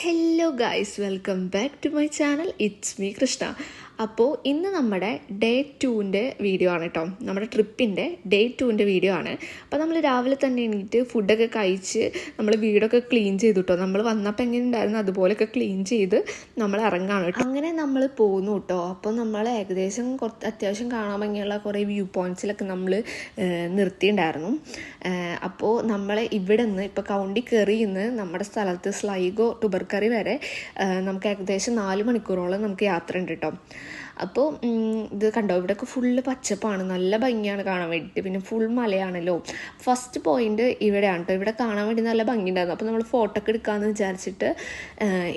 Hello guys, welcome back to my channel. It's me Krishna. അപ്പോൾ ഇന്ന് നമ്മുടെ ഡേ 2ൻ്റെ വീഡിയോ ആണ് കേട്ടോ. നമ്മുടെ ട്രിപ്പിൻ്റെ ഡേ 2ൻ്റെ വീഡിയോ ആണ്. അപ്പോൾ നമ്മൾ രാവിലെ തന്നെ എണീറ്റ് ഫുഡൊക്കെ കഴിച്ച് നമ്മൾ വീടൊക്കെ ക്ലീൻ ചെയ്തു കേട്ടോ. നമ്മൾ വന്നപ്പോൾ എങ്ങനെ ഉണ്ടായിരുന്നു അതുപോലെയൊക്കെ ക്ലീൻ ചെയ്ത് നമ്മൾ ഇറങ്ങാണ് കേട്ടോ. അങ്ങനെ നമ്മൾ പോന്നു കേട്ടോ. അപ്പോൾ നമ്മൾ ഏകദേശം അത്യാവശ്യം കാണാൻ ഭംഗിയുള്ള കുറേ വ്യൂ പോയിൻറ്റ്സിലൊക്കെ നമ്മൾ നിർത്തിയിട്ടുണ്ടായിരുന്നു. അപ്പോൾ നമ്മൾ ഇവിടെ നിന്ന് ഇപ്പോൾ കൗണ്ടി കയറിയിൽ നമ്മുടെ സ്ഥലത്ത് സ്ലൈഗോ ടുബർക്കറി വരെ നമുക്ക് ഏകദേശം 4 മണിക്കൂറോളം നമുക്ക് യാത്ര ഉണ്ട് കേട്ടോ. അപ്പോൾ ഇത് കണ്ടോ, ഇവിടെയൊക്കെ ഫുള്ള് പച്ചപ്പാണ്, നല്ല ഭംഗിയാണ് കാണാൻ വേണ്ടിയിട്ട്. പിന്നെ ഫുൾ മലയാണല്ലോ. ഫസ്റ്റ് പോയിന്റ് ഇവിടെയാണ് കേട്ടോ. ഇവിടെ കാണാൻ വേണ്ടി നല്ല ഭംഗിയുണ്ടായിരുന്നു. അപ്പോൾ നമ്മൾ ഫോട്ടോ ഒക്കെ എടുക്കാമെന്ന് വിചാരിച്ചിട്ട്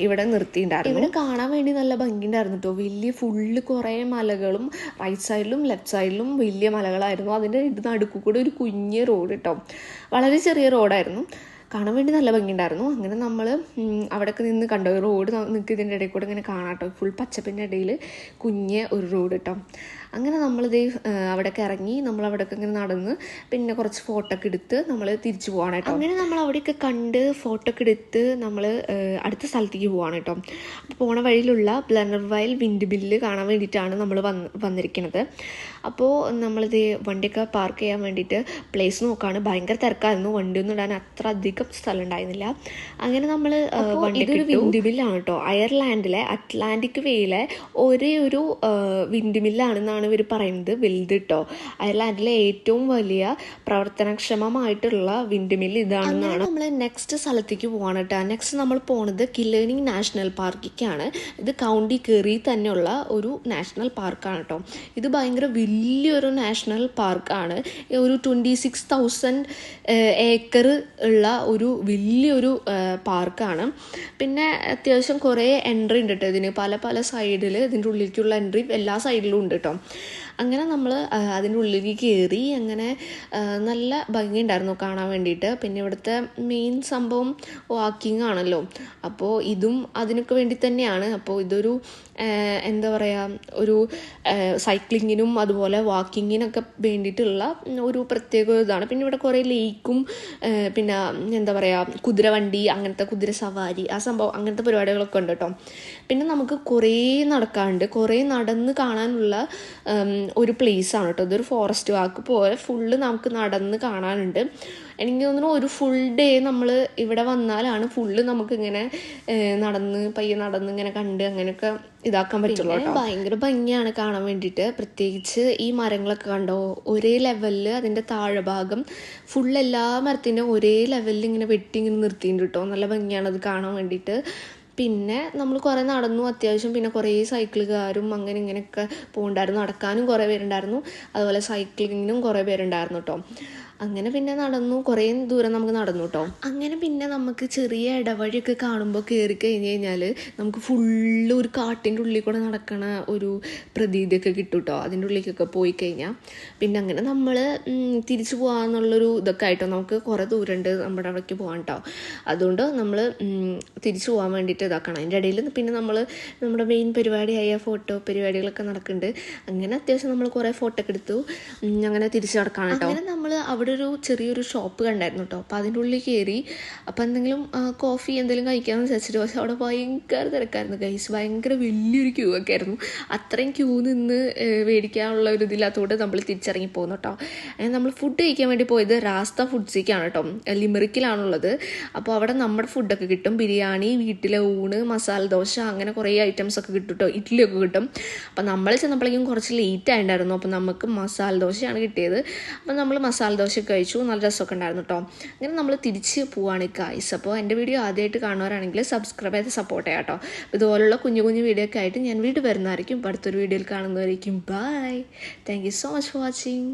ഇവിടെ നിർത്തിയിട്ടുണ്ടായിരുന്നു. ഇവിടെ കാണാൻ വേണ്ടി നല്ല ഭംഗിയുണ്ടായിരുന്നു കേട്ടോ. വലിയ ഫുള്ള് കുറേ മലകളും റൈറ്റ് സൈഡിലും ലെഫ്റ്റ് സൈഡിലും വലിയ മലകളായിരുന്നു. അതിൻ്റെ നടുക്ക് കൂടെ ഒരു കുഞ്ഞ് റോഡ് കേട്ടോ. വളരെ ചെറിയ റോഡായിരുന്നു, കാണാൻ വേണ്ടി നല്ല ഭംഗിയുണ്ടായിരുന്നു. അങ്ങനെ നമ്മൾ അവിടെയൊക്കെ നിന്ന് കണ്ടോ, റോഡ് നിങ്ങൾക്ക് ഇതിൻ്റെ ഇടയിൽ കൂടെ ഇങ്ങനെ കാണാം കേട്ടോ. ഫുൾ പച്ചപ്പിൻ്റെ ഇടയിൽ കുഞ്ഞ് ഒരു റോഡ് കേട്ടോ. അങ്ങനെ നമ്മളിത് അവിടെയൊക്കെ ഇറങ്ങി നമ്മൾ അവിടെയൊക്കെ ഇങ്ങനെ നടന്ന് പിന്നെ കുറച്ച് ഫോട്ടോ ഒക്കെ എടുത്ത് നമ്മൾ തിരിച്ചു പോവാണ് കേട്ടോ. അങ്ങനെ നമ്മൾ അവിടെയൊക്കെ കണ്ട് ഫോട്ടോ ഒക്കെ എടുത്ത് നമ്മൾ അടുത്ത സ്ഥലത്തേക്ക് പോവാണ് കേട്ടോ. അപ്പോൾ പോണ വഴിയിലുള്ള ബ്ലനർവയൽ വിൻഡ് മില്ല് കാണാൻ വേണ്ടിയിട്ടാണ് നമ്മൾ വന്നിരിക്കുന്നത്. അപ്പോൾ നമ്മളിത് വണ്ടിയൊക്കെ പാർക്ക് ചെയ്യാൻ വേണ്ടിയിട്ട് പ്ലേസ് നോക്കുകയാണ്. ഭയങ്കര തിരക്കായിരുന്നു, വണ്ടിയൊന്നും ഇടാൻ അത്ര അധികം സ്ഥലം ഉണ്ടായിരുന്നില്ല. അങ്ങനെ നമ്മൾ ഇതൊരു വിൻഡ് മില്ലാണ് കേട്ടോ. അയർലാൻഡിലെ അറ്റ്ലാന്റിക് വേയിലെ ഒരേ ഒരു വിൻഡ് മില്ലാണെന്നാണ് ഇവർ പറയുന്നത്. വലുത് കേട്ടോ. അയർലാൻഡിലെ ഏറ്റവും വലിയ പ്രവർത്തനക്ഷമമായിട്ടുള്ള വിൻഡ് മില്ല് ഇതാണെന്നാണ്. നമ്മൾ നെക്സ്റ്റ് സ്ഥലത്തേക്ക് പോവാണ് കേട്ടോ. നെക്സ്റ്റ് നമ്മൾ പോണത് കിലേണിംഗ് നാഷണൽ പാർക്കിലേക്കാണ്. ഇത് കൗണ്ടി കെറി തന്നെയുള്ള ഒരു നാഷണൽ പാർക്കാണ് കേട്ടോ. ഇത് ഭയങ്കര വലിയൊരു നാഷണൽ പാർക്കാണ്. ഒരു 26,000 ഏക്കർ ഉള്ള ഒരു വലിയൊരു പാർക്കാണ്. പിന്നെ അത്യാവശ്യം കുറേ എൻട്രി ഉണ്ട് കേട്ടോ ഇതിന്. പല പല സൈഡിൽ ഇതിൻ്റെ ഉള്ളിലേക്കുള്ള എൻട്രി എല്ലാ സൈഡിലും ഉണ്ട് കേട്ടോ. അങ്ങനെ നമ്മൾ അതിൻ്റെ ഉള്ളിലേക്ക് കയറി. അങ്ങനെ നല്ല ഭംഗിയുണ്ടായിരുന്നു കാണാൻ വേണ്ടിയിട്ട്. പിന്നെ ഇവിടുത്തെ മെയിൻ സംഭവം വാക്കിംഗ് ആണല്ലോ. അപ്പോൾ ഇതും അതിനൊക്കെ വേണ്ടി തന്നെയാണ്. അപ്പോൾ ഇതൊരു എന്താ പറയുക, ഒരു സൈക്ലിങ്ങിനും അതുപോലെ വാക്കിങ്ങിനൊക്കെ വേണ്ടിയിട്ടുള്ള ഒരു പ്രത്യേക ഇതാണ്. പിന്നെ ഇവിടെ കുറേ ലേക്കും പിന്നെ എന്താ പറയുക, കുതിരവണ്ടി, അങ്ങനത്തെ കുതിര സവാരി, ആ സംഭവം അങ്ങനത്തെ പരിപാടികളൊക്കെ ഉണ്ട് കേട്ടോ. പിന്നെ നമുക്ക് കുറേ നടക്കാനുണ്ട്, കുറേ നടന്ന് കാണാനുള്ള ഒരു പ്ലേസാണ് കേട്ടോ. ഇതൊരു ഫോറസ്റ്റ് വാക്ക് പോലെ ഫുള്ള് നമുക്ക് നടന്ന് കാണാനുണ്ട്. എനിക്ക് തോന്നുന്നു ഒരു ഫുൾ ഡേ നമ്മൾ ഇവിടെ വന്നാലാണ് ഫുള്ള് നമുക്കിങ്ങനെ പയ്യെ നടന്ന് ഇങ്ങനെ കണ്ട് അങ്ങനെയൊക്കെ ഇതാക്കാൻ പറ്റുള്ളൂ. ഭയങ്കര ഭംഗിയാണ് കാണാൻ വേണ്ടിയിട്ട്. പ്രത്യേകിച്ച് ഈ മരങ്ങളൊക്കെ കണ്ടോ, ഒരേ ലെവലിൽ അതിൻ്റെ താഴെ ഭാഗം ഫുൾ എല്ലാ മരത്തിൻ്റെ ഒരേ ലെവലിൽ ഇങ്ങനെ വെട്ടി ഇങ്ങനെ നിർത്തിയിട്ടുണ്ട് കേട്ടോ. നല്ല ഭംഗിയാണ് അത് കാണാൻ വേണ്ടിയിട്ട്. പിന്നെ നമ്മൾ കുറേ നടന്നു അത്യാവശ്യം. പിന്നെ കുറേ സൈക്കിളുകാരും അങ്ങനെ ഇങ്ങനെയൊക്കെ പോകുന്നുണ്ടായിരുന്നു. നടക്കാനും കുറേ പേരുണ്ടായിരുന്നു, അതുപോലെ സൈക്ലിങ്ങിനും കുറേ പേരുണ്ടായിരുന്നു കേട്ടോ. അങ്ങനെ പിന്നെ നടന്നു, കുറേ ദൂരം നമുക്ക് നടന്നു കേട്ടോ. അങ്ങനെ പിന്നെ നമുക്ക് ചെറിയ ഇടവഴിയൊക്കെ കാണുമ്പോൾ കയറി കഴിഞ്ഞ് കഴിഞ്ഞാൽ നമുക്ക് ഫുള്ള് ഒരു കാട്ടിൻ്റെ ഉള്ളിൽ കൂടെ നടക്കണ ഒരു പ്രതീതിയൊക്കെ കിട്ടും കേട്ടോ, അതിൻ്റെ ഉള്ളിലേക്കൊക്കെ പോയി കഴിഞ്ഞാൽ. പിന്നെ അങ്ങനെ നമ്മൾ തിരിച്ചു പോകാമെന്നുള്ളൊരു ഇതൊക്കെ ആയിട്ടോ. നമുക്ക് കുറേ ദൂരമുണ്ട് നമ്മുടെ അവിടേക്ക് പോകാൻ കേട്ടോ. അതുകൊണ്ട് നമ്മൾ തിരിച്ചു പോകാൻ വേണ്ടിയിട്ട് ഇതാക്കണം. അതിൻ്റെ ഇടയിൽ പിന്നെ നമ്മുടെ മെയിൻ പരിപാടിയായ ഫോട്ടോ പരിപാടികളൊക്കെ നടക്കുന്നുണ്ട്. അങ്ങനെ അത്യാവശ്യം നമ്മൾ കുറേ ഫോട്ടോ ഒക്കെ എടുത്തു അങ്ങനെ തിരിച്ചു നടക്കണം കേട്ടോ. അങ്ങനെ നമ്മൾ അവിടെ ഒരു ചെറിയൊരു ഷോപ്പ് കണ്ടായിരുന്നു കേട്ടോ. അപ്പോൾ അതിൻ്റെ ഉള്ളിൽ കയറി. അപ്പോൾ എന്തെങ്കിലും കോഫി എന്തെങ്കിലും കഴിക്കാമെന്ന് വിചാരിച്ചിട്ട്, പക്ഷെ അവിടെ ഭയങ്കര തിരക്കായിരുന്നു ഗൈസ്. ഭയങ്കര വലിയൊരു ക്യൂ ഒക്കെ ആയിരുന്നു. അത്രയും ക്യൂ നിന്ന് മേടിക്കാനുള്ള ഒരു ഇതില്ലാത്തതുകൊണ്ട് നമ്മൾ തിരിച്ചിറങ്ങി പോകുന്നു കേട്ടോ. അങ്ങനെ നമ്മൾ ഫുഡ് കഴിക്കാൻ വേണ്ടി പോയത് റാസ്ത ഫുഡ്സിലേക്കാണ് കേട്ടോ. ലിമറിക്കിലാണുള്ളത്. അപ്പോൾ അവിടെ നമ്മുടെ ഫുഡൊക്കെ കിട്ടും. ബിരിയാണി, വീട്ടിലെ ഊണ്, മസാല ദോശ, അങ്ങനെ കുറേ ഐറ്റംസ് ഒക്കെ കിട്ടും കേട്ടോ. ഇഡ്ഡലിയൊക്കെ കിട്ടും. അപ്പോൾ നമ്മൾ ചെന്നപ്പോഴേക്കും കുറച്ച് ലേറ്റ് ആയിട്ടുണ്ടായിരുന്നു. അപ്പോൾ നമുക്ക് മസാല ദോശയാണ് കിട്ടിയത്. അപ്പോൾ നമ്മൾ മസാല ദോശ കഴിച്ചു. നല്ല രസമൊക്കെ ഉണ്ടായിരുന്നു കേട്ടോ. അങ്ങനെ നമ്മൾ തിരിച്ച് പോവാണ് ഗൈസ്. അപ്പോൾ എൻ്റെ വീഡിയോ ആദ്യമായിട്ട് കാണുന്നവരാണെങ്കിൽ സബ്സ്ക്രൈബ് ചെയ്ത് സപ്പോർട്ട് ചെയ്യാം കേട്ടോ. ഇതുപോലുള്ള കുഞ്ഞു കുഞ്ഞു വീഡിയോ ഒക്കെ ആയിട്ട് ഞാൻ വീണ്ടും വരുന്നതായിരിക്കും. അടുത്തൊരു വീഡിയോയിൽ കാണുന്നതായിരിക്കും. Bye. Thank you so much for watching.